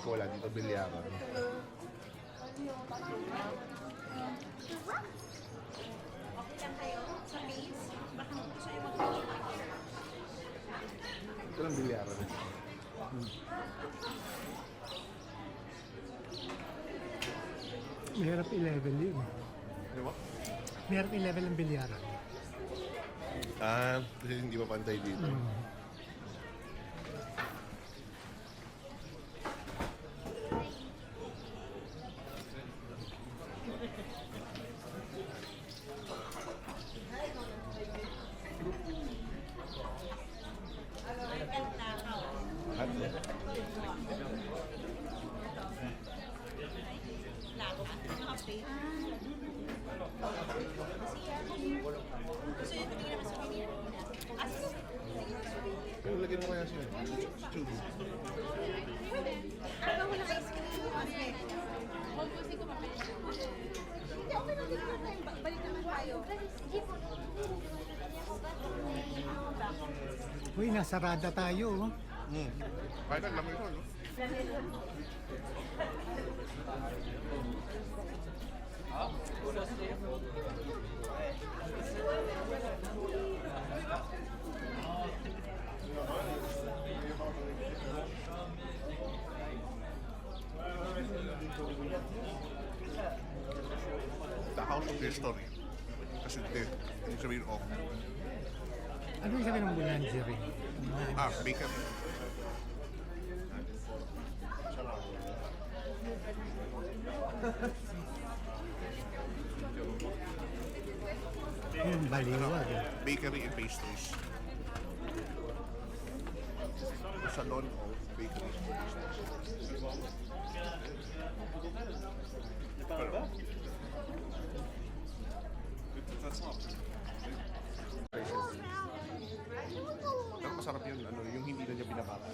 ko wala dito, bilyaran. Okay lang kayo sa base? Baka gusto yung mag-base. Ito lang bilyaran. Mahirap i-level yun. Di ba? Mahirap i-level ang bilyaran. Kasi hindi pa pantay dito. At Lago ka? Naka-update? Gusto yung tingin naman sa menu? pero lagyan mo kaya siya. Chubi. Ano mo na ice cream? Huwag ko siya kumapit. Hindi, okay lang din naman. Balik naman tayo. Uy, nasarada tayo. Oh. Kahit ang lamig ito, no? The House of History. Kasi hindi. Hindi sabihin, oh. Ano yung sabi ng boulangerie? Bakery. Yung baliwag. Bakery and pastries. Salon of bakery and pastries. Pero masarap yun, yung hindi na niya binabaka.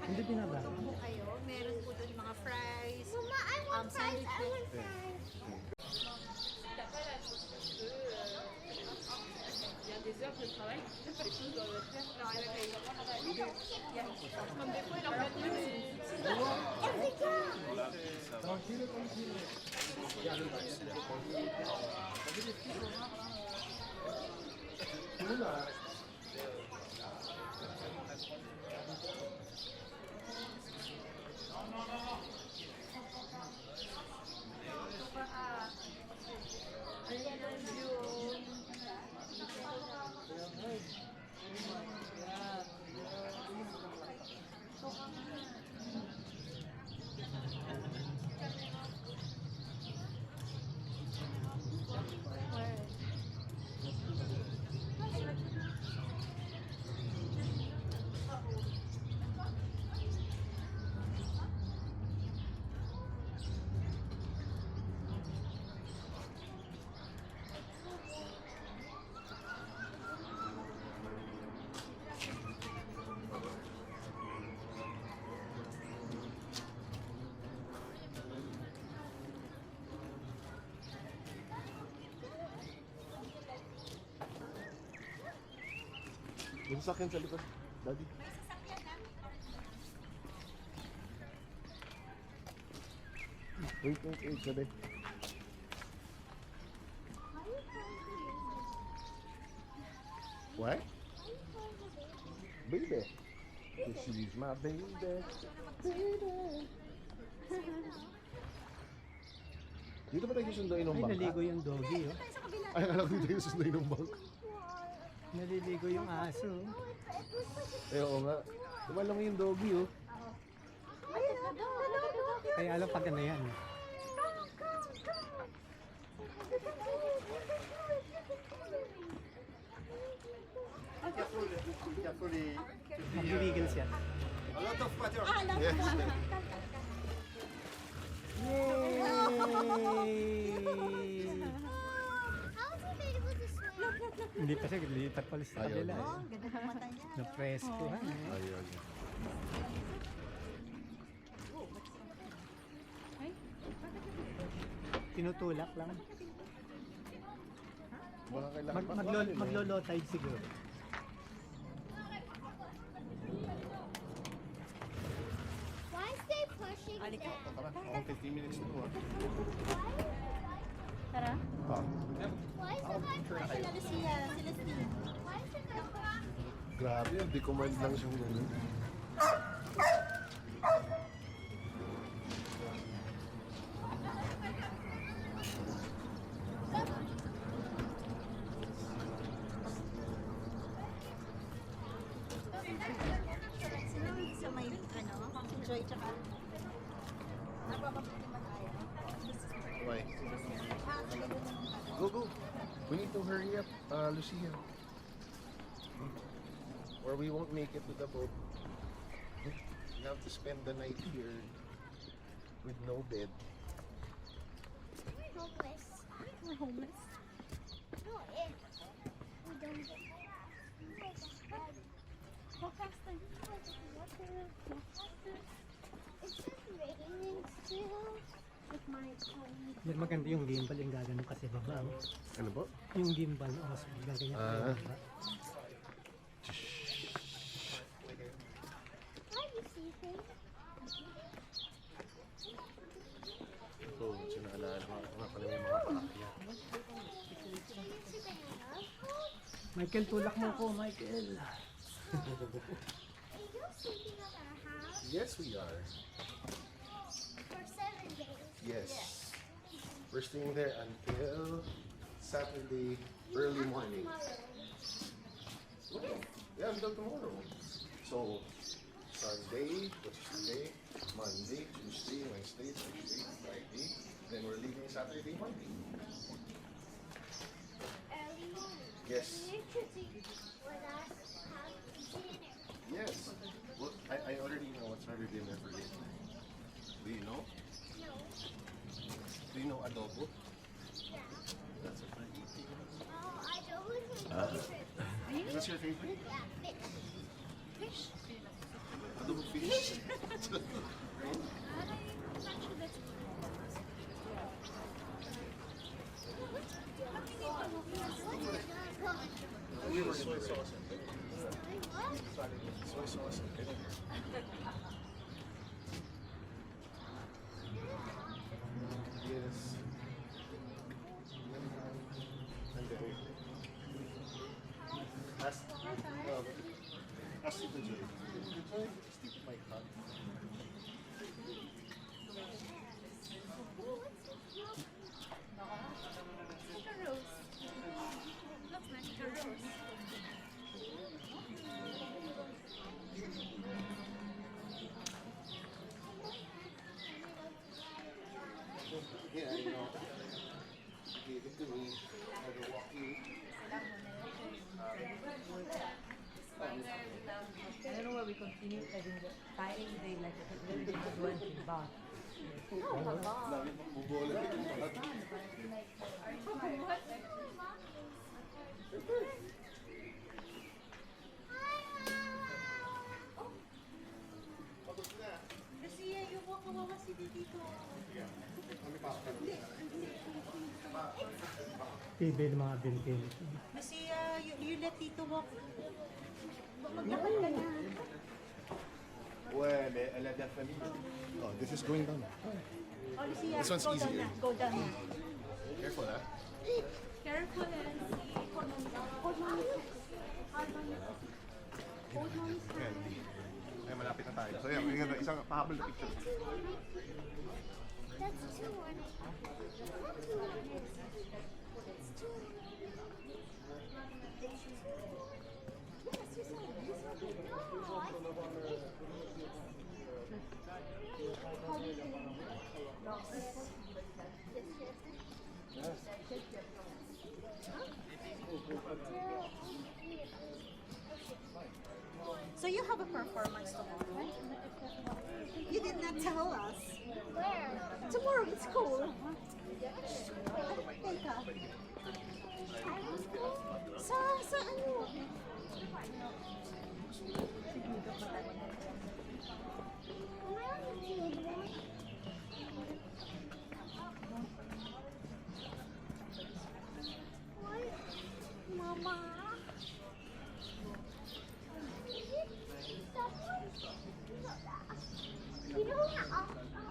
Hindi pinaba. Kayo, meron po doon mga fries, Mama, I want fries. I want sandwiches. fries. Il y a des heures de travail, c'est pas tout dans le faire. Alors, elle a comme des fois, il en fait deux, mais Yung sakyan sa likod, Daddy. Wait, sabi. What? Baby. She's my baby. Dito ba tayo susunduin ng Ay, bangka? naligo yung doggy. Oh. Ay, akala ko dito tayo susunduin ng bangka. Naliligo yung aso. Eh, oo nga. Tumalang yung doggy, oh. Kaya alam pag ano yan. Mag-illegal siya. Yes. Yay! How is it able to swim? Hindi pa siya, lipat pala sa Ayaw kabila. niya. eh. Ganda ng mata niya. Na-presko ha. Ayun. Tinutulak lang. Baka kailangan pa. Maglo-low tide siguro. Why is Shake Halika. that. Tara, ako 15 minutes na to ah. Tara. Why is the guy crying? Sila Lucia, sila Steve. Why is the guy crying? Grabe, di command lang siyang gano'n. Sino sa may, si Joy tsaka. Napapabuti man tayo. Why? Go, go. We need to hurry up, Lucia. Or we won't make it to the boat. We have to spend the night here with no bed. We're homeless. We're homeless. No, if we don't get bed. Go faster. It's just raining still with my phone. Yan maganda yung gimbal yung gagano kasi baba. Oh. Ano ba? Yung gimbal na mas gaganyan Ah. baba. Why do you see things? Ito, sinaalala ko nga pala yung mga paakyat. Can you see banana? Michael, tulak mo ko, Michael. Are you sleeping at our house Yes, we are. for 7 days? Yes. We're staying there until Saturday early morning. Yeah, until tomorrow. So, Sunday, which is today, Monday, Tuesday, Wednesday, Thursday, Friday, then we're leaving Saturday morning. Early morning. Yes. You could eat with us have dinner. Yes. Well, I already know what's our dinner for this. Do you know? No. Do you know adobo? Yeah. That's what we're eating. Oh, I don't my favorite. That's your favorite? Yeah, fish. Adobo fish? We were soy sauce and soy sauce and vinegar. Yes. And then ask the Joy. The Joy, Steve might not. Like a rose. Looks nice, like a rose. Yeah, I know. He gave it to me. I had to walk you. I don't know why we continue having the tying day like a very big one in bath. Lagi pang bubola yung mga Lucia, yung mga kawawa si dito. TV ng mga bintin. Lucia, you let Tito walk. Maglakad ka na. Well, definitely. Oh, this is going down. Oh, Lucia, This one's go down easier. na. Go down na. Careful, ha? Careful, Ayan. Ay, malapit na tayo. So, yan. May ganda. Isang pahabol na picture. That's 2 on it. Not 2 on it. It's 2 on it. Yes, you saw it. You saw it. No, I So you have a performance tomorrow? You did not tell us. Where? Tomorrow it's school. Teka. Sa ano? Am I on the table? What? Mama? Is it that one? No, that. You know what?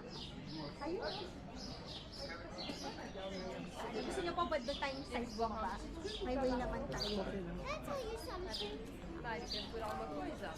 bumaba. May way naman tayo. Can I tell you something? Dai, che pure una cosa.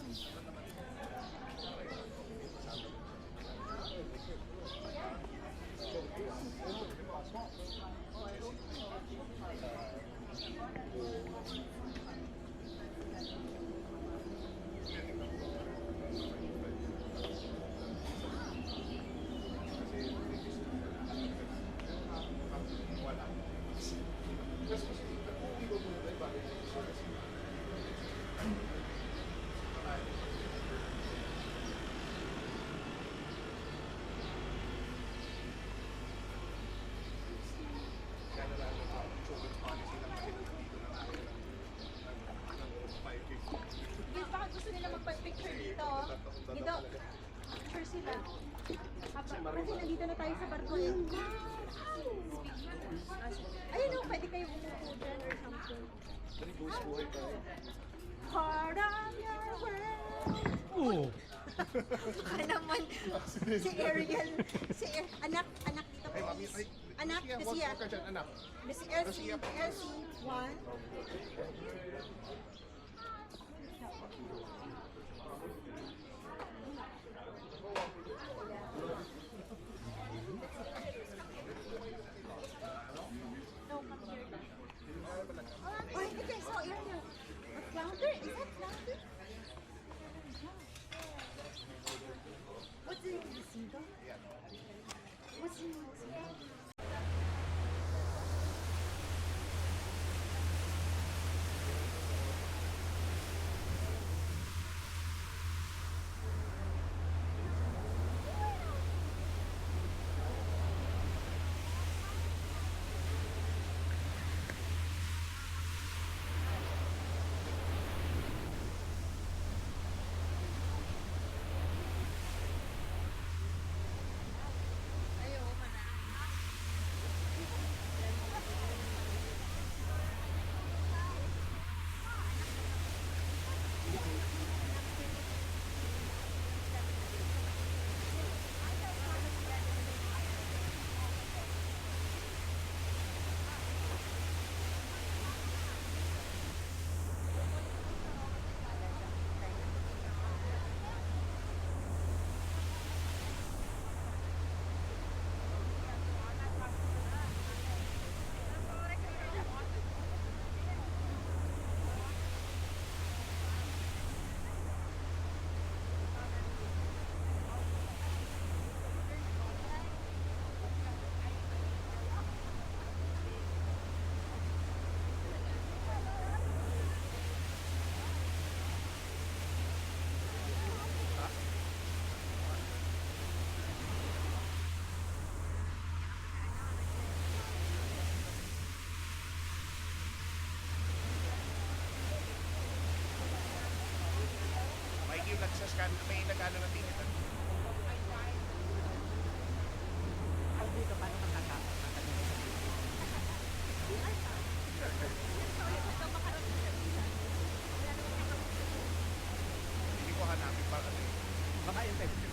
Guys, baka gusto nila magpa-picture dito. Dito, picture sila. Kasi nandito na tayo sa barko eh. Ayun o, pwede kayo umupo dyan or something. Part of your world. Oo. Baka naman, si Ariel, anak dito po. Anak, si Siya. Anak. Si Elsie, 1. Oh, okay, so Ariel, a flounder? Is that flounder? What's the name of the seagull? What's the name of the seagull? May nagsascan, may nag-ano na tingin. Hindi ko hanapin para ano. Baka yung text yun.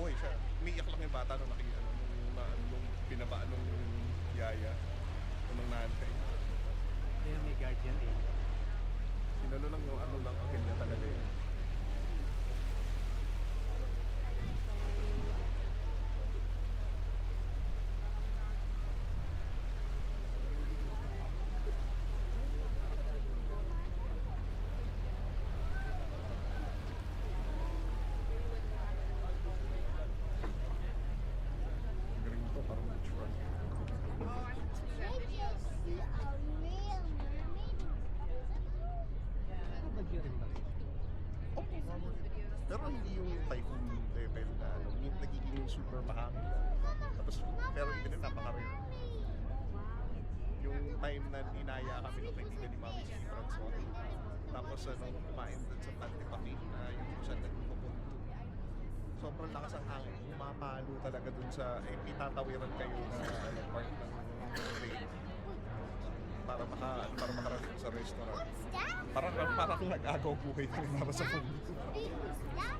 buhay siya. Umiiyak lang yung bata nung nung binabaan nung yaya, nung nanay. Kaya may guardian eh. Sinalo lang yung lang ang kanya talaga yun. Galing to, parang beach run. I just see a real mermaid. Bagyo rin ba? Pero hindi yung typhoon level na yung nagiging super mahangin. Tapos, pero even yun, napaka-rare. Yung time na inaya kami ng kaibigan ni Mami si Francois. Tapos kumain dun sa Pantipapi na yung kung saan nagpupunto. Sobrang lakas ang hangin. Pumapalo talaga dun sa, itatawiran kayo na part ng train. Para makarating sa restaurant. What's that? Parang nag-agaw buhay na rin para sa food. What's that?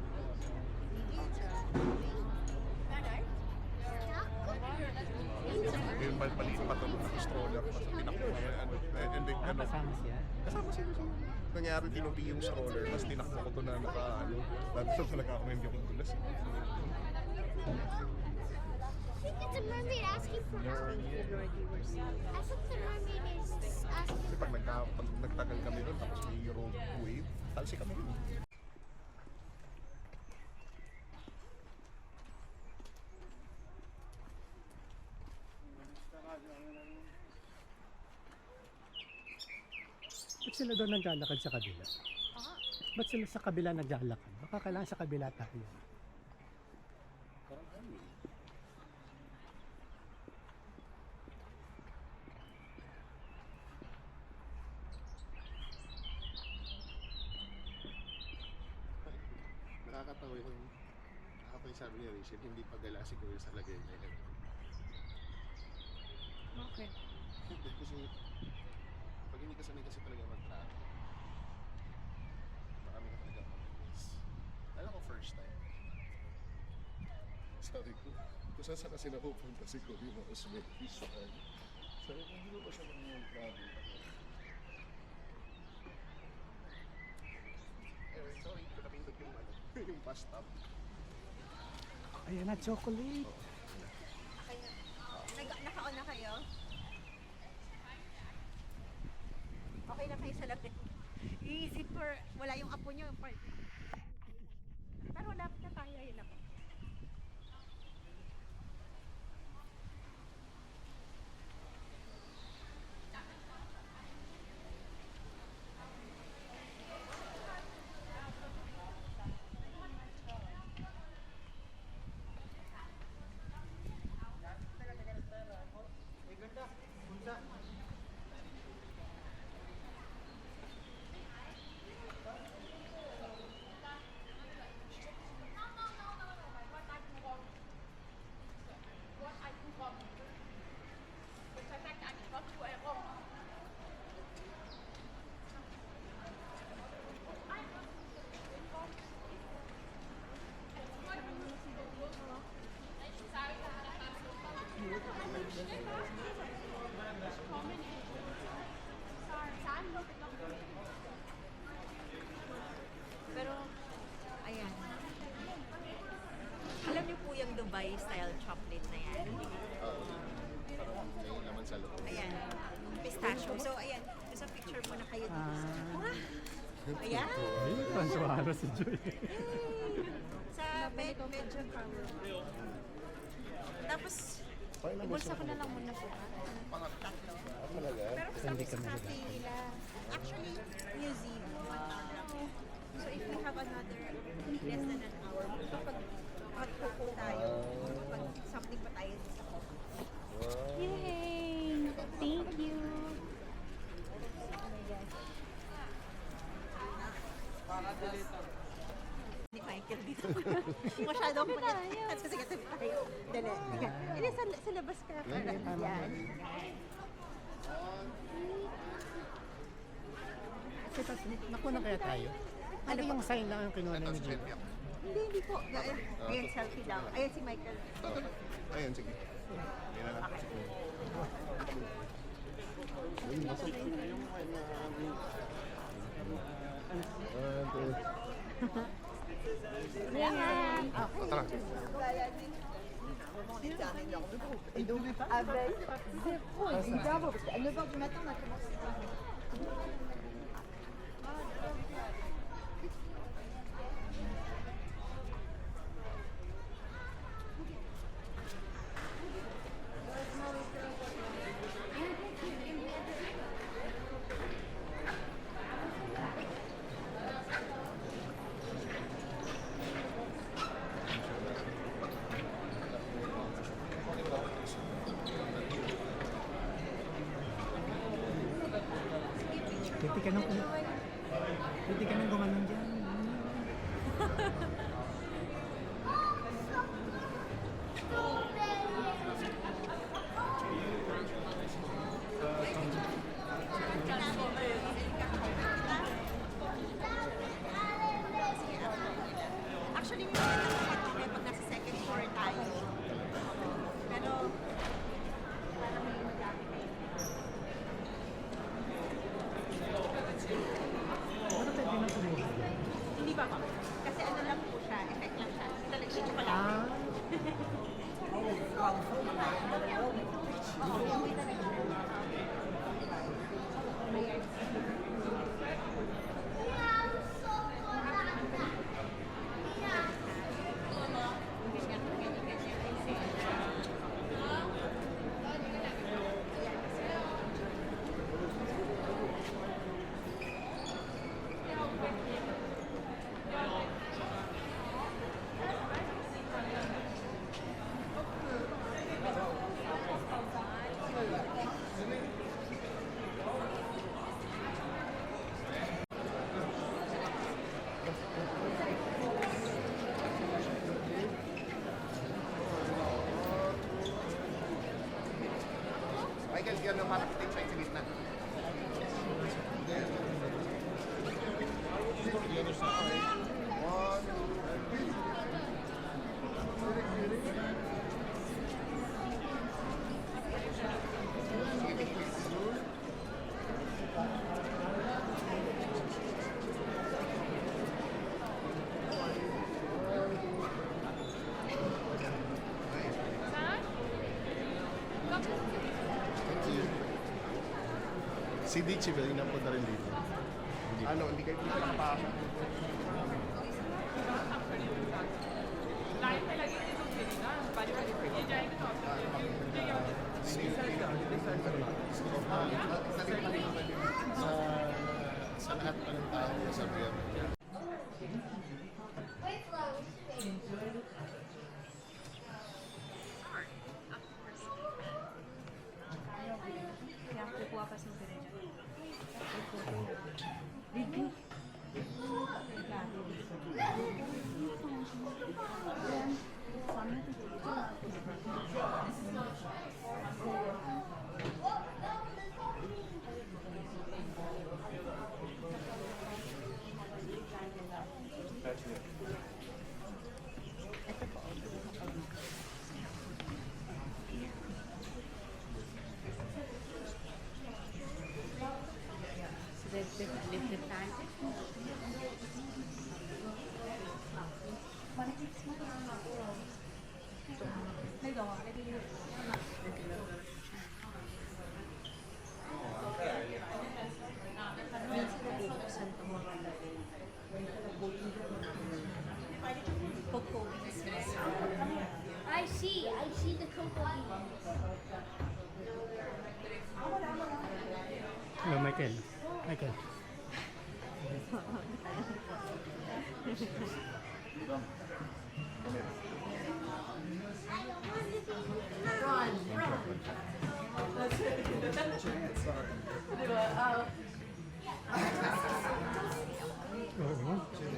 Yung maliit pa doon, naka-stroller pa sa tinakbo niya. And then, Kasama siya. kasama sila siya. Nangyari, tinupi yung stroller, tapos tinakbo ko to na dito talaga ako hindi akong dulas. I think it's a mermaid asking for help. I think the mermaid is asking Kasi for pag nagtagal kami doon, tapos may road wave, talsi kami doon. Ba't sila doon naglalakad sa kabila? Ba't sila sa kabila naglalakad? Baka kailangan sa kabila tayo. Nakakatawa yung sabi ni Rachel, hindi pagala si Kuya sa lagay niya. Bakit? Kasi pag hindi ka sanay kasi talaga mag-travel, marami ka talaga mag-miss. Alam ko first time. Sabi ko, kung saan kasi napupunta si Kuya Osmed, sabi ko, hindi mo ba siya mag-travel? Anyway, sorry, pinapindot yung bus stop. Ayan na, chocolate! Naka-on na kayo? Okay na kayo sa lapit. Easy for, wala yung apo nyo. Pero lapit na tayo, yun ako. Pero, ayan. Alam niyo po yung Dubai style chocolate na yan? Parang may laman sa loob. Ayan, yung pistachio. So, ayan, sa picture mo na kayo dito. Ayan. Ay, pansuara si Joy. Sa medyo color. Tapos, ibulsa ko na lang muna po. Tatlo. Talaga? Pero kasama sa cafe nila. Actually, museum. So if we have another less than an hour, mag-coco tayo. Mag-something pa tayo sa coco. Yay! Thank you! Ni Michael dito. Masyado akong mag-at sa sige tayo. Dali. Hindi, sa labas ka. Yan. Kasi nakuha na kaya tayo? Ano yung sign lang yung kinuha na ni Joy? Hindi po. Ayan, selfie daw. Ayan si Michael. Ayun, sige. Hindi na lang. Oh, tara. Évidemment, parce qu'à 9h du matin, on a commencé. Pwede ka nang gumanon dyan. Actually, may mga nakakot kami pag nasa second floor tayo. Pero, parang may madami kayo. Ano pwede na tumuha? Hindi ba kami? Kasi ano lang po siya, effect lang siya. Talagang siya chocolate. Michael, yan ang marketing sa gitna. Si Dichi, pwede na punta rin dito. Ano, hindi kayo dito nakapasok. Sa lahat pa ng tao sa BM. Kaya kukuha pa sa dyan. I see the cocoa beans. Hello, Michael. Michael. Oo.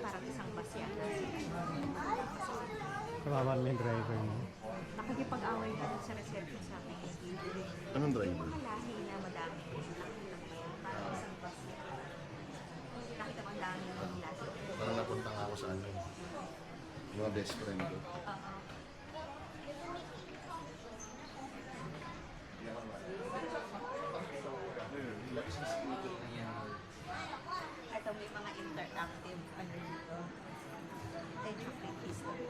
Parang isang bus yan. Kawawa mo yung driver mo. Nakikipag-away na dun sa reception sa akin. Anong driver? Mga lahi na madami. Parang isang bus yan. Nakita ko ang dami ng lahi. Parang napunta nga ako sa ano. best friend ko. Ito may mga interactive ano dito. Ay, chocolate history.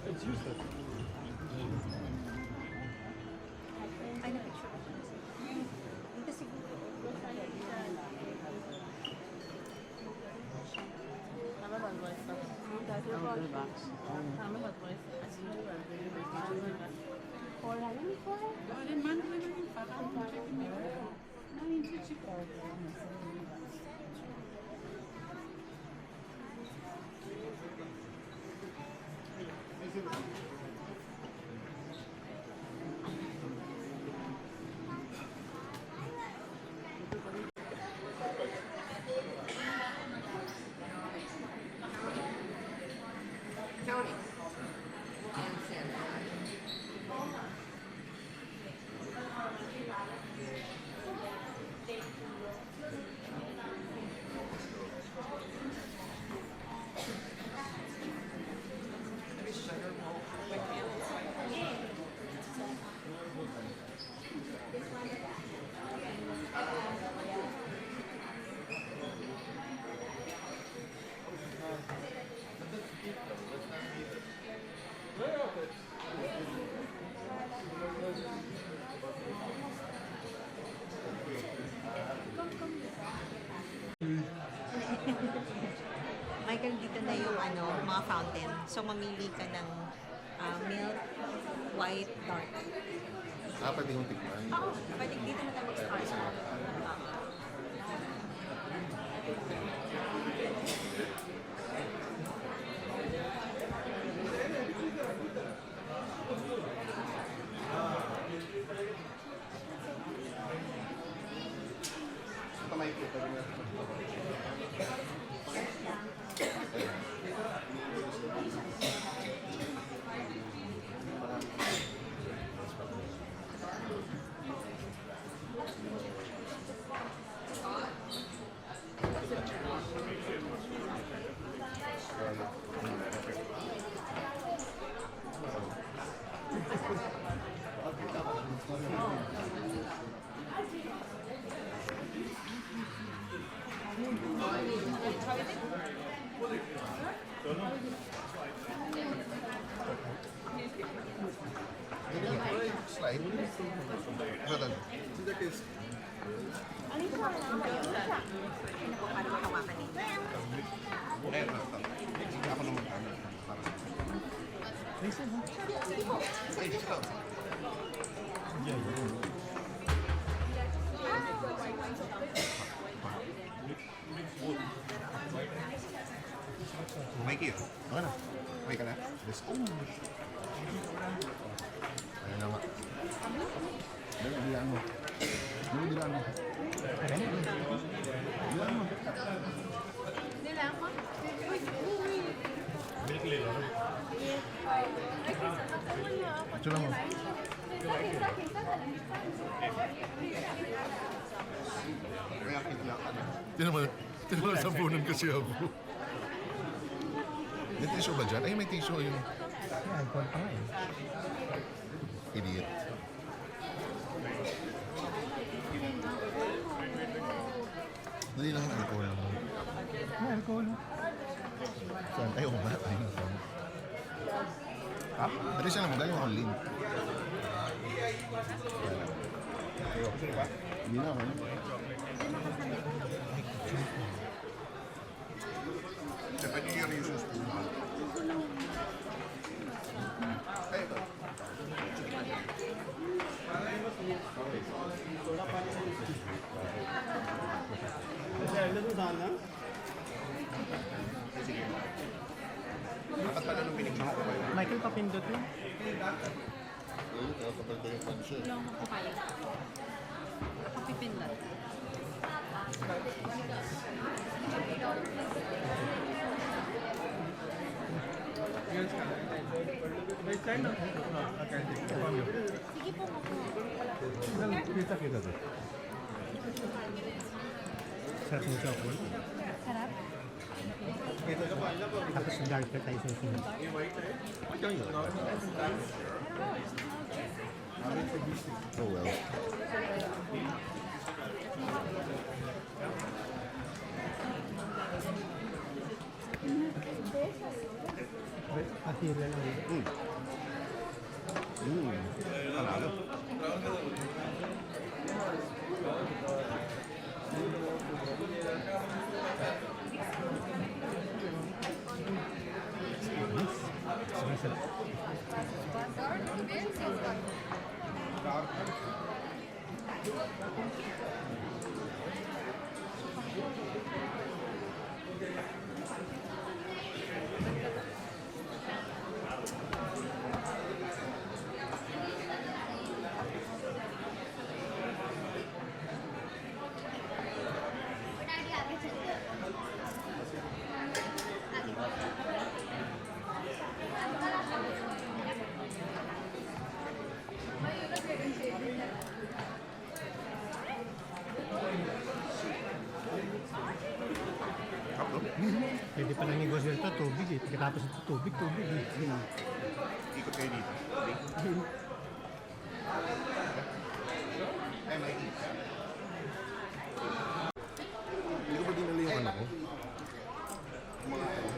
It's useless. Ay, na-picture ko na siya. Dito siguro. Michael, dito na yung ano, mga fountain. So, mamili ka ng milk, white, dark. Pwede kong tikman. Oo, pwede dito na tayo mag-start. Kamay ko. Pwede na. Slide. Ito doon. Para makawakan ninyo. Ito. Ako naman. Para sa Ay, dito. Mikey, okay na. Okay ka na? Let's go. Ayun na nga. Dali, bilang mo. Dali, bilang mo. Bilang mo. Ito lang mo. Kaya kitla ka na. Tinaman sa punan kasi ako. May tissue ba dyan? Ay, may tissue yung Yeah, alcohol pa nga eh. idiot. Dali lang ang alcohol mo. May alcohol. Saan? Ay, oo nga. Ay, dali siya lang mo. Galing akong link. Ayoko. Sino ba? Hindi na ako. Siyempre, New Year yung spoon. Ay, ito. Dapat pala nung binigyan ko kayo. Michael, papindot mo. Kapag ko yung pansyo. Yung ko kaya. Pipindan. Sige po, Kita-kita doon. Sarap ng chocolate. Sarap. Tapos dark na tayo sa sunod. Oh well. Pasira lang. Panalo. Sarap. Kaplo? Pwede pa lang negosyo ito, tubig eh. Pagkatapos ito, tubig eh. Ikot kayo dito. Ay, makikita. Hindi ko ba dinala yung ano ko? Mga ano.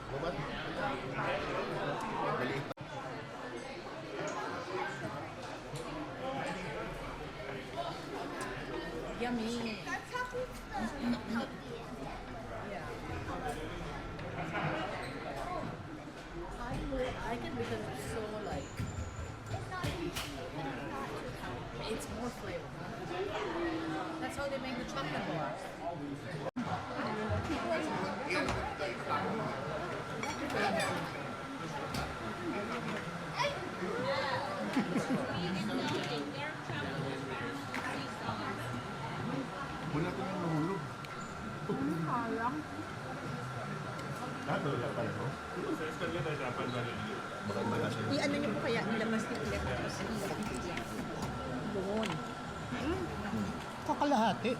Babat? Maliit. Yummy. That's healthy. I like it because it's so like It's not too sweet and it's not too healthy. it's more flavorful. That's how they make the chocolate bars. Wala ko nang nahulog. Wala tayo. Baka wala siya. I-ano niyo po kaya ilabas niyo ulit tapos doon. Kakalahati.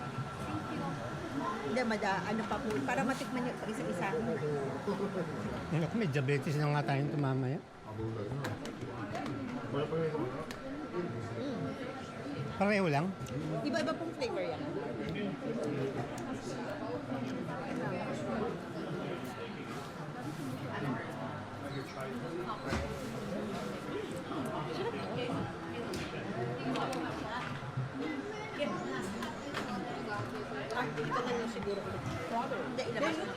Hindi, ano pa po, para matikman niyo isa-isa. Yan ako, may diabetes na nga tayong tumamaya. Wala pa rin. Pareho lang. Iba-iba pong flavor yan. Ito na lang siguro. Hindi, ilabas niyo.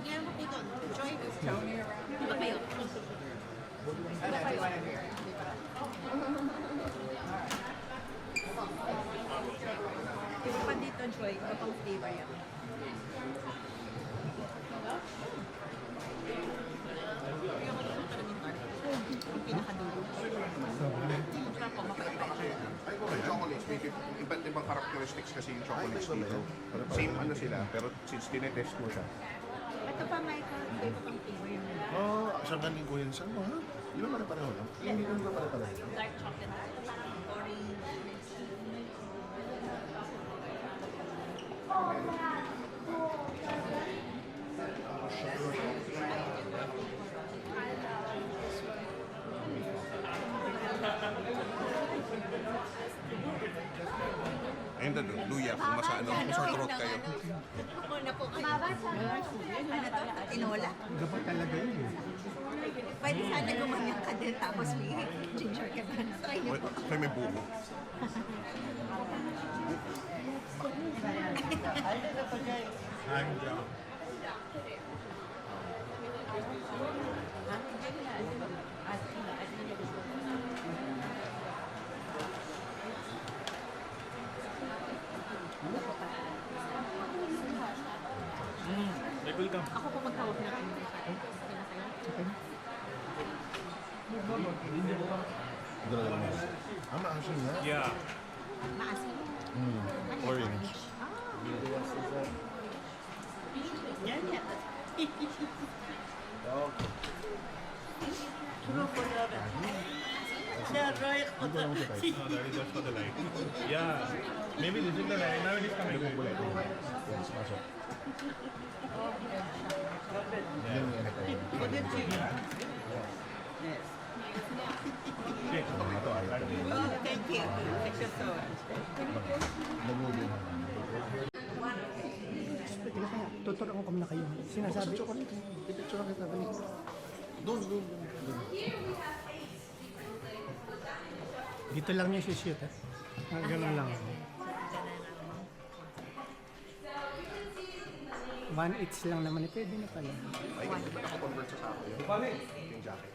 Yan po dito. Joy. Iba pa yun. Iba pa dito, Joy. Iba pang flavor yan. Yung pinakadulo. Ay, yung chocolates, may iba't ibang characteristics kasi yung chocolates dito. Same ano sila, pero since tinetest mo siya. Ito pa, Michael. Iba pang flavor yan. Oh, saan galing ko yun? Saan mo ha? Di ba pare-pareho lang? Hindi ko ba pare-pareho? Dark chocolate. Ito parang orange. kayo. Muna po kayo. Ano to? Tinola? Gaba talaga yun eh. Pwede sana gumanyan ka din tapos may ginger ka ba? Try niyo po. Kaya may buko. Ako po magtawag na kayo. Dala lang mo. Maasin na. Yeah. Maasin. Orange. Yan yan. Dito lang mo sa tayo. No, that is just for the light. Yeah. Maybe this is the light. Now it is coming. Bulay. Yes, pasok. Yan yung ano tayo. Ito ayaw ka rin. Thank you. Thank you so much. Nagugin. Teka kaya, tuturuan ko na kayo. Sinasabi ko, Pipicture lang kita. Dali. Doon. dito lang niya shoot eh. Ganun lang. 1/8 lang naman eh, pwede na pala. Ay, hindi ba nakakonvert sa sako yun? Yung jacket.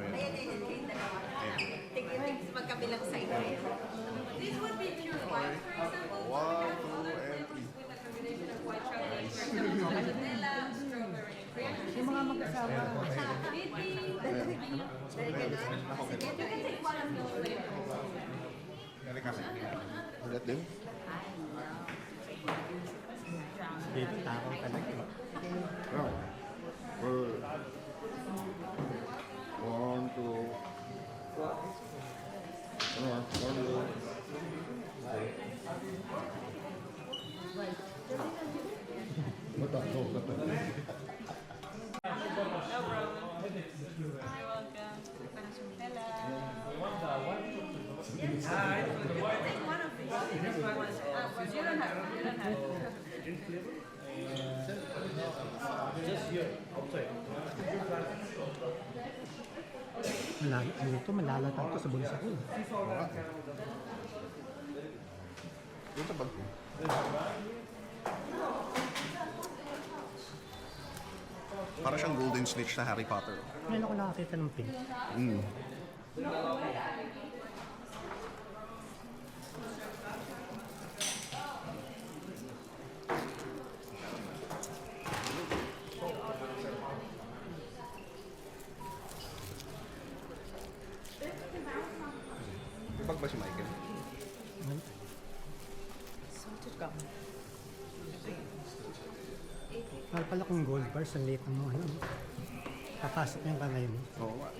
Ayan, kayong dalawa. Tigil sa magkabilang side kayo. This would be pure white, for example. 1, 2, and 3. With a combination of white chocolate, for example, vanilla, strawberry, and cream. Yung mga mag-asawa, You can take one of those later. Ulit din. dito takong talaga eh. Wow. 1, 2. Ano ah? 1, 2. Matakbo. Malalata ito sa bulsa ko. Doon sa bag ko. Para siyang golden snitch na Harry Potter. Ngayon ako nakakita ng pink. May bag ba si Michael? Mahal pala kung gold bars, ang liit mo. Ano? Papasok yung kamay mo. Oo nga.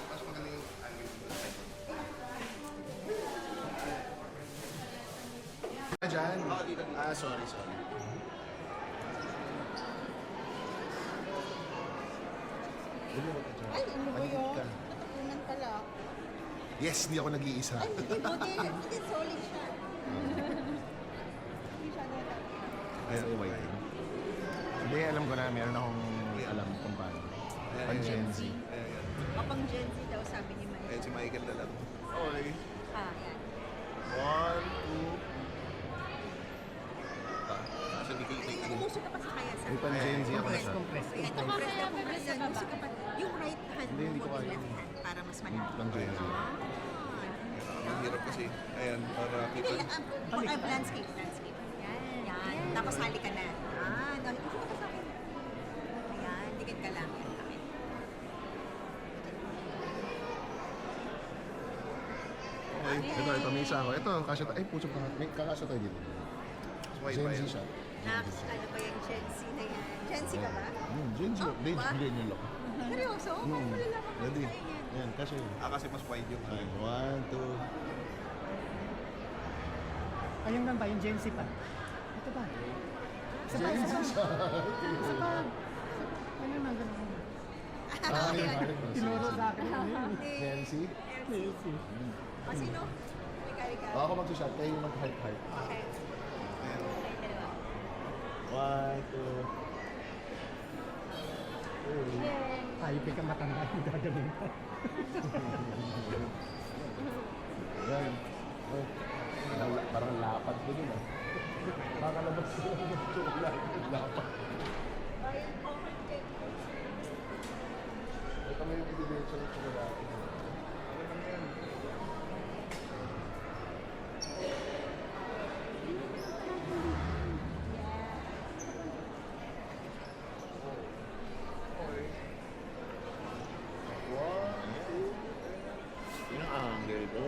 Mas maganda yung angle. Diyan. Sorry. Ay, ano ba Paligid yun? ka. Natutunan pala ako. Yes, hindi ako nag-iisa. Ay, hindi buti. Hindi, solid siya. Hindi siya na. Ayan, oh my God. Hindi, alam ko na. Meron akong alam kung paano. Pang Gen Z. Ayan. Kapang Gen Z daw sabi ni Mike. Ayan si Michael na lang. Okay. Ah, yan. 1, 2. Kasi di kayo Yung umuso ka pa sa kaya sa May pang Gen Z ako na siya. Compress. Ayan, compress na compress na umuso ka pa. Yung right hand Hindi, hindi mo, ko yung kaya. left hand, para mas malaki. Pang Gen Z. Ang hirap kasi. Ayan, para Hindi, kita. landscape. Yan. Tapos hali ka na. Umuso ka pa sa akin. Ayan, dikit ka lang. Yan, akin. Ito, may isa ako. Ito, kasya tayo. Ay, puso pa. May kakasya tayo dito. Swipe Gen pa Z yan. siya. Nax, ano ba yung Gen Z na yan? Gen Z ka ba? Gen Z. Oh, Hindi, ba? hindi nyo lang. Seryoso? Malalaman ko Ready? sa yan. Yan, kasya yun. Kasi mas wide yung Okay, 1, 2. Ayun lang ba? Yung Gen Z pa? Ito ba? Isa pa, isa pa. Isa pa. Ayun lang, ganun. Ah, yung heart. Tinuro sa akin. Ayun. Gen Z. Gen Z. O, sino? Ikaw. Ako mag-shot. Kayo yung mag-heart. Okay. 1, 2. Ayaw ka matanda yung gagawin ka. Yan. Oh. Parang lapad ko yun ah. Kakalabas ko lang yung chocolate. Lapad. Ito may yung ebidensya ng chocolate. Yun ang angle ko.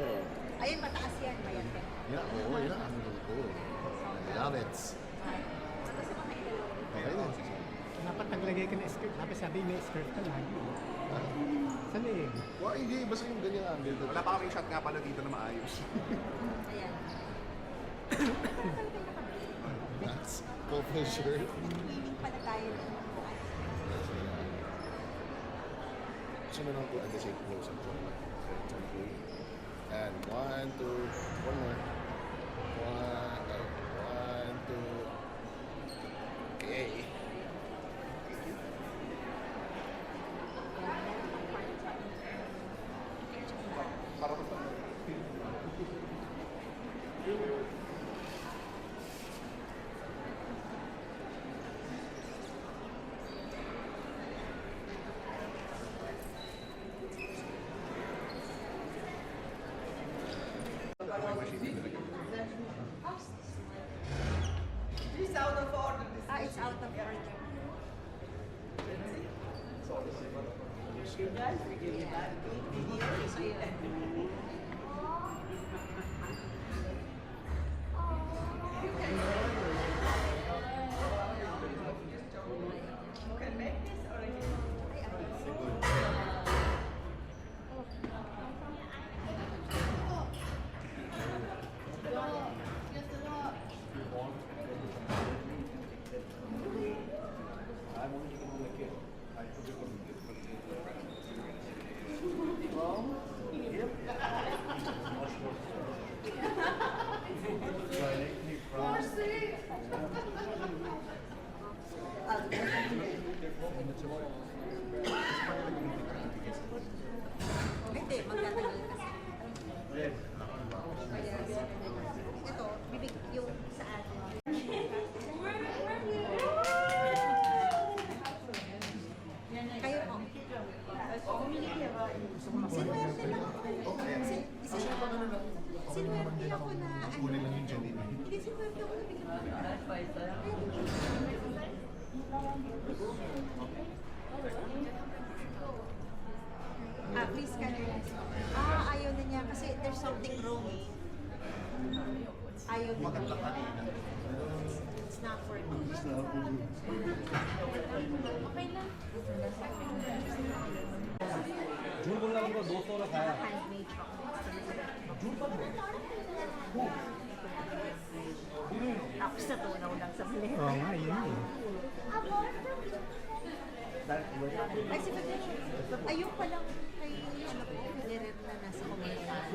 Ayun, mataas yan. Mayan ka. Oo, yun ang angle ko. I love it. Okay na. Dapat naglagay ka ng skirt. Dapat sabi may skirt ka lagi. Sa leeg. Wah, hindi. Basta yung ganyang angle. Wala pa kaming shot nga pala dito na maayos. Ayan. That's go for sure. Winning pala tayo. Gusto mo nang po at the same close up. And 1, 2, one more. 1, 2. Okay. It's out of order. Hindi, magtatagal kasi. Ito, bibig yung sa atin. Kayo po. Sinuwerte lang ako. Sinuwerte ako na Huli lang yung dyan din. Hindi, sinuwerte ako na bigyan mo. Please can ayaw na niya kasi there's something wrong. Ayaw na niya. It's not for me. Okay lang. Handmade tapos natunaw lang sa plate. Oo nga, yun eh. Ay, si Patricia. Ayun pa lang kay ano po, nire na nasa komentar.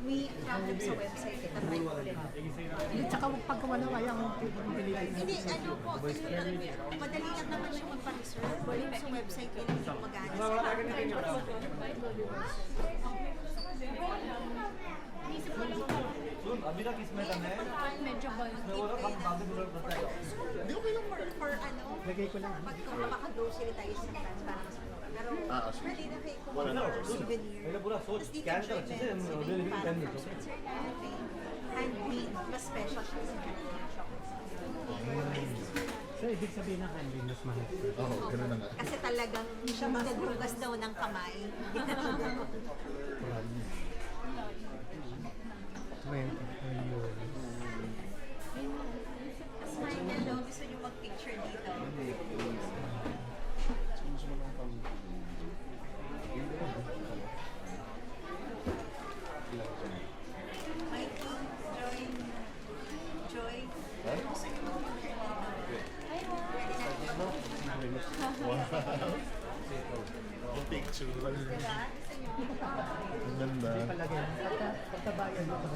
May problem sa website eh. Tatry ko ulit. Yung tsaka pagka wala yung pinili Hindi, ano po, madali lang naman siya magpa-reserve. Sa website nila yung mag-aano Medyo bulky. Hindi okay lang for ano, Lagay ko lang. pag makaka-grocery tayo sa France para mas mura. Pero sige. pwede na kayo kumuha for souvenir. Tapos dito enjoyment, souvenir para for Switzerland, may handmade, mas special siya sa handmade chocolate. So, ibig sabihin ng handling mas mahal. Oo, gano'n na nga. Kasi talagang siya magagrugas daw ng kamay. Smile niya daw, gusto niyo mag-picture dito. Mikey, Joy, gusto niyo mag-picture dito. Picture. Diba? Gusto niyo? Ang ganda. Palagay. Pagkabayan mo ito.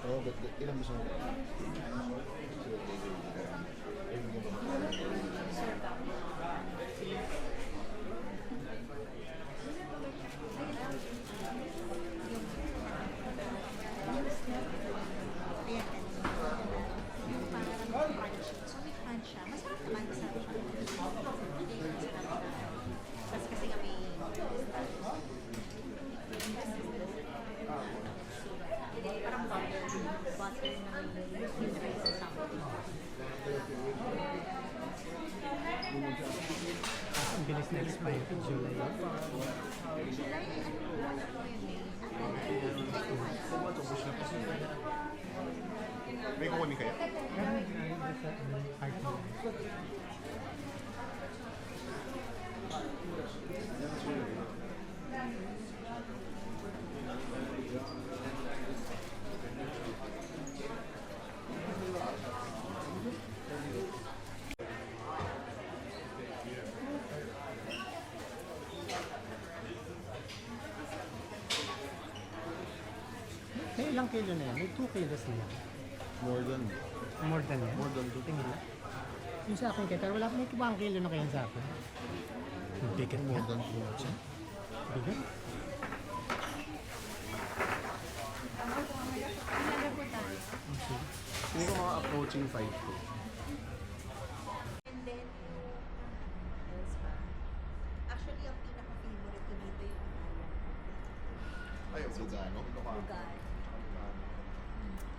Oo, ilang gusto mo? Ayan. Yung parang crunchy. So may crunch siya. Masarap naman sa kasi nga may parang butter na may rice sa something. Ang bilis na expire. July. July, ano po yun eh? May kukunin kayo? Meron din sa heart mo. May ilang kilo na yan? May 2 kilos na yan. More than. More than yan? More than 2. Tingin mo. Yung sa akin kayo, pero wala may 1 kilo na kayo sa akin. Bigat More yan. than 2 much. Bigat. Hindi ko mga approaching 5 to. And then, actually, ang pinaka-favorite ko dito yung Anaya. Ay, Lugano. Lugar.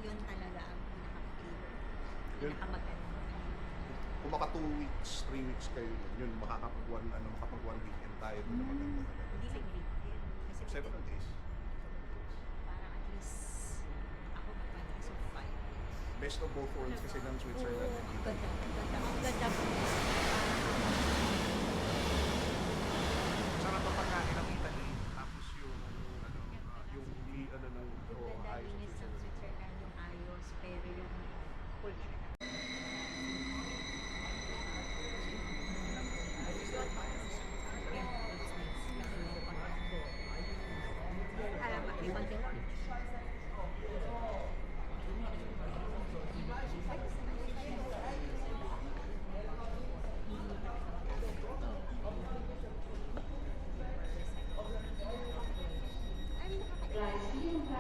Yun talaga ang pinaka-favorite. Yun. Pinakamaganda. Kung maka 2 weeks, 3 weeks kayo, yun, makakapag 1 weekend tayo. Doon na maganda talaga. Hindi lang weekend. Kasi 7 days. parang at least ako magpalas of 5. Best of both worlds kasi ng Switzerland. Ang ganda, ang ganda. Ang ganda po. Sarap ang pagkain ng Italy. Tapos yung, yung ng Ganda ayos ng linis ng Switzerland. Switzerland yung ayos, pero yung culture na.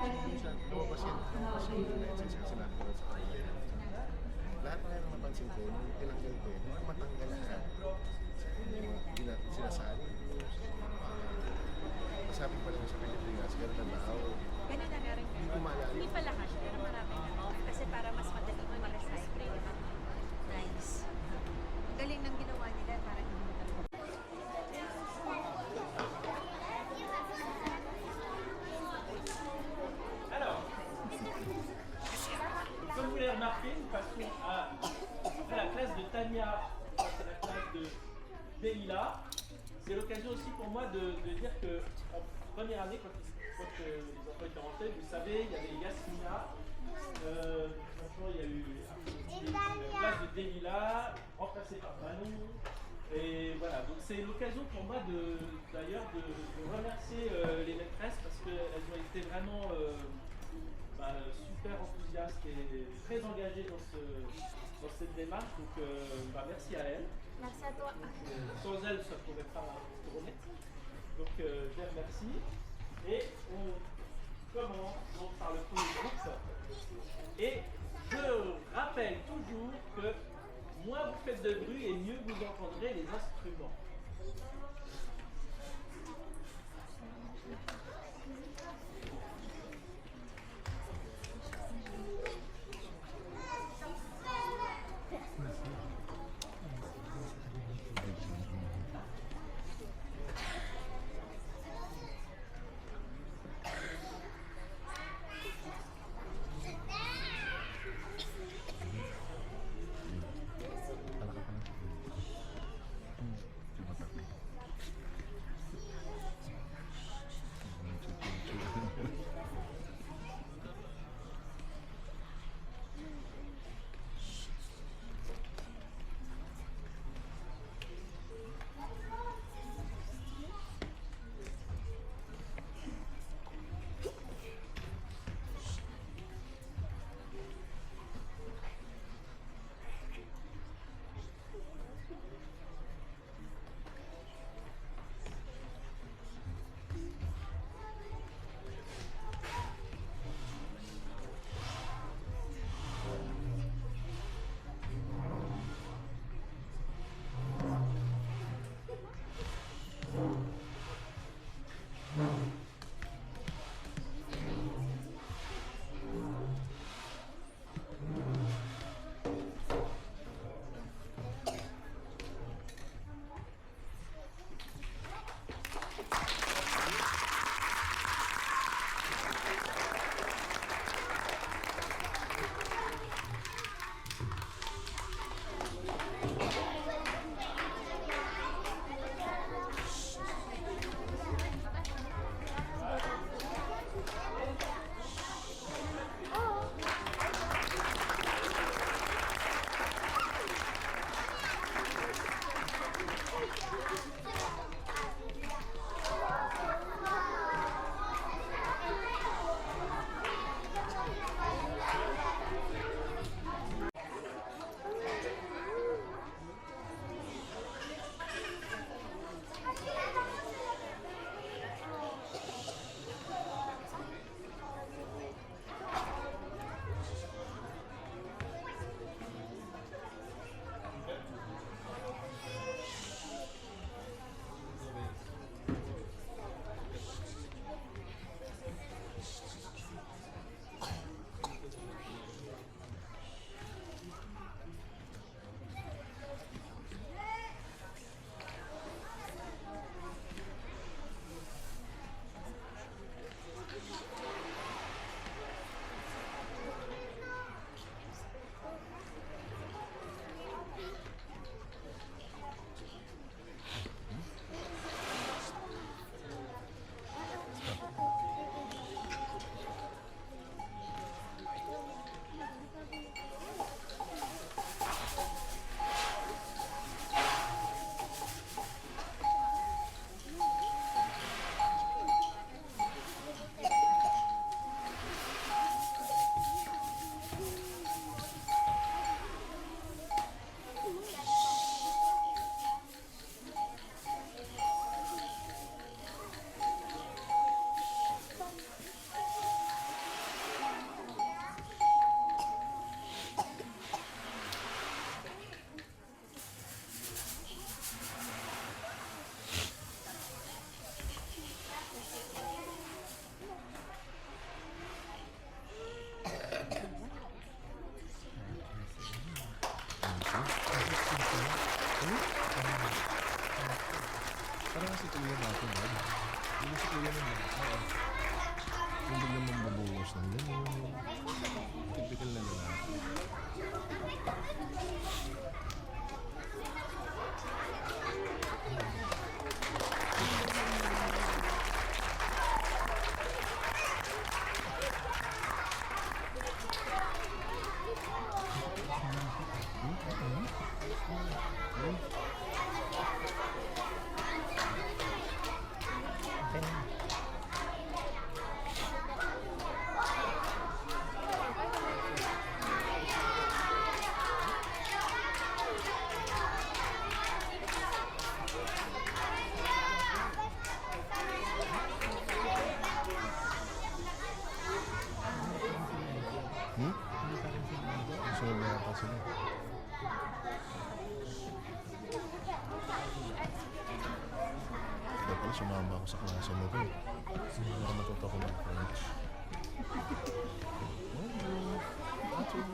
Minsan, lumabas yan. Lumabas yung lenses kasi sinabi ko sa kanila. Lahat na yan ang napansin ko, nung tinanggal ko yun, matanggal na. Sinasabi. Sabi pa lang sa Pilipinas, gano'n na daw. Ganun na nga rin. Hindi ko maalala. Hindi pa lahat, pero marami na off. Kasi para mas madali mo ma-recycle. Nice. Ang galing ng ginawa nila, parang hindi mo talaga. Comme vous l'avez remarqué, nous passons après la classe de Tania, c'est la classe de Delila. C'est l'occasion aussi pour moi de dire que en première année, quand les enfants étaient rentrés, vous savez, il y avait Yasmina, franchement il y a eu la classe de Delila, remplacée par Manon. Et voilà, donc c'est l'occasion pour moi d'ailleurs de remercier les maîtresses parce qu'elles ont été vraiment super enthousiaste et très engagée dans cette démarche. Donc merci à elle. Merci à toi. Sans elle, ça ne pourrait pas tourner. Donc je les remercie. Et on commence donc par le premier groupe. Et je rappelle toujours que moins vous faites de bruit et mieux vous entendrez les instruments. Parang si Kuya natin, ba? Yung si Kuya naman. Yung biglang mambabuhos ng ganun. Typical na lalaki. sumama ako sa klase mo rin. Para matuto ako mag-French. Bonjour. Bonjour.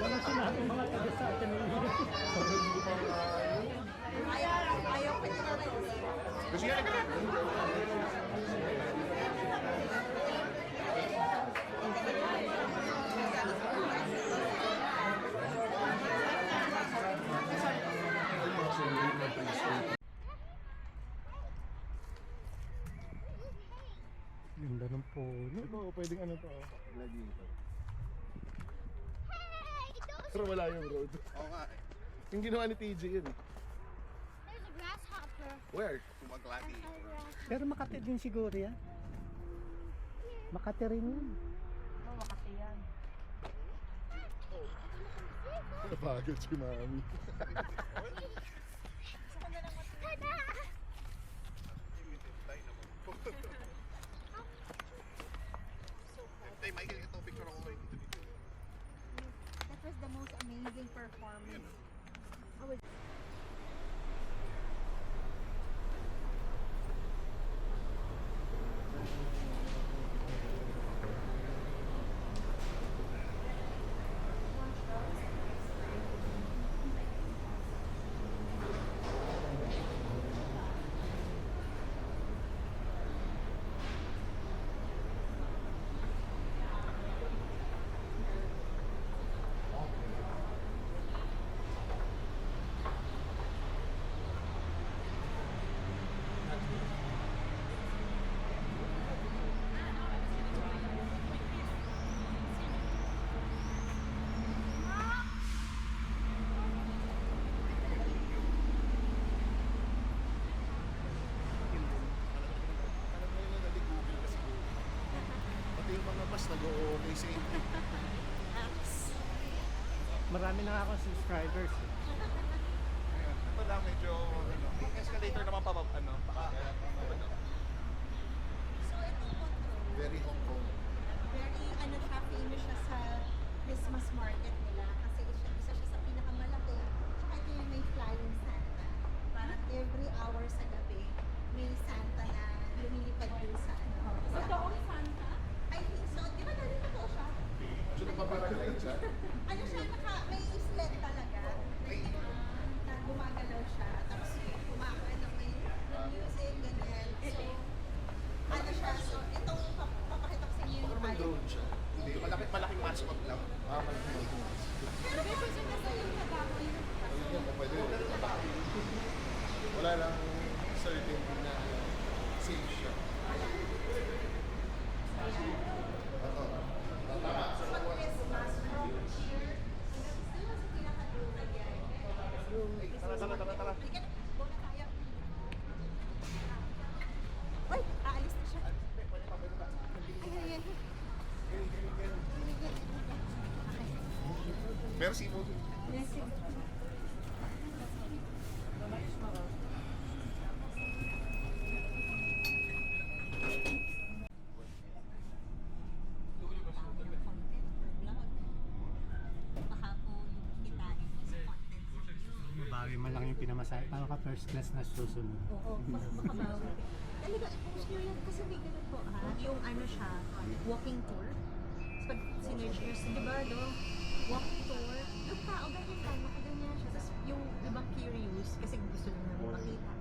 Wala sinabing mga taga sa atin. Ayaw ko ito na Kasi yan, Ganda ng puno. Ito, pwedeng ano to. Lagi ito. Hey, Pero wala yung road. Oo nga eh. Yung ginawa ni TJ yun eh. there's a grasshopper. Where? Kumaglati. Pero Makati din siguro yan. Makati rin yun. Napagod si Mami. Tada! most amazing performance. Alam mo yun na nag-google kasi ko. Pati yung mga bus nag-o-okay sa inyo. Marami na nga akong subscribers. Ayun. Ito lang medyo, ano, yung escalator naman pa, ano, So, itong control, Very Hong Kong. very ano siya, famous siya sa Christmas market nila kasi isa siya sa pinakamalaki. Tsaka ito yung may flying Santa. Parang every hour sa gabi, may Santa na lumilipad dun sa ano. Totoong Santa? I think so. Di ba dali totoo siya? So, nagpaparaglide siya? Ano siya, may sled talaga. Na gumagalaw siya. Tapos kumakain ng may music, ganyan. So, ano siya, so itong papakita ko sa inyo Baka yung naman drone siya. hindi, malaking mascot lang. Malaking mga. Pero may person na sa'yo yung nababoy yung Yan po pwede. Wala lang certainty na safe siya. Oo. Tama. So, pag Christmas, from here, hanggang sa pinaka-dulo yan. Tara. Halika na, go na tayo. Uy, aalis na siya. Ayan. Merci mo. Yes, sige. Content for vlog. Baka po yung kitain mo sa content ninyo. Mabawi man lang yung pinamasahe. Paano ka first class na susunod? Oo, makabawi. Talaga, i-post nyo yan kasi may ganun po ha. Yung ano siya, walking tour. So, pag sinerge nyo, di ba, no? Walking tour. Yung tao, ganyan lang, nakaganyan siya. Tapos yung ibang curious, kasi gusto nyo namin makita.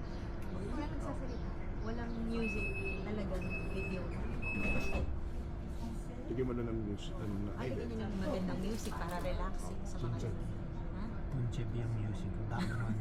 Wala nagsasalita. Walang music. Talagang video. Bigyan mo na ng news. Ay, ganyan yung magandang music para relaxing sa mga Tunjeb. Ha? Tunjeb yung music. Background.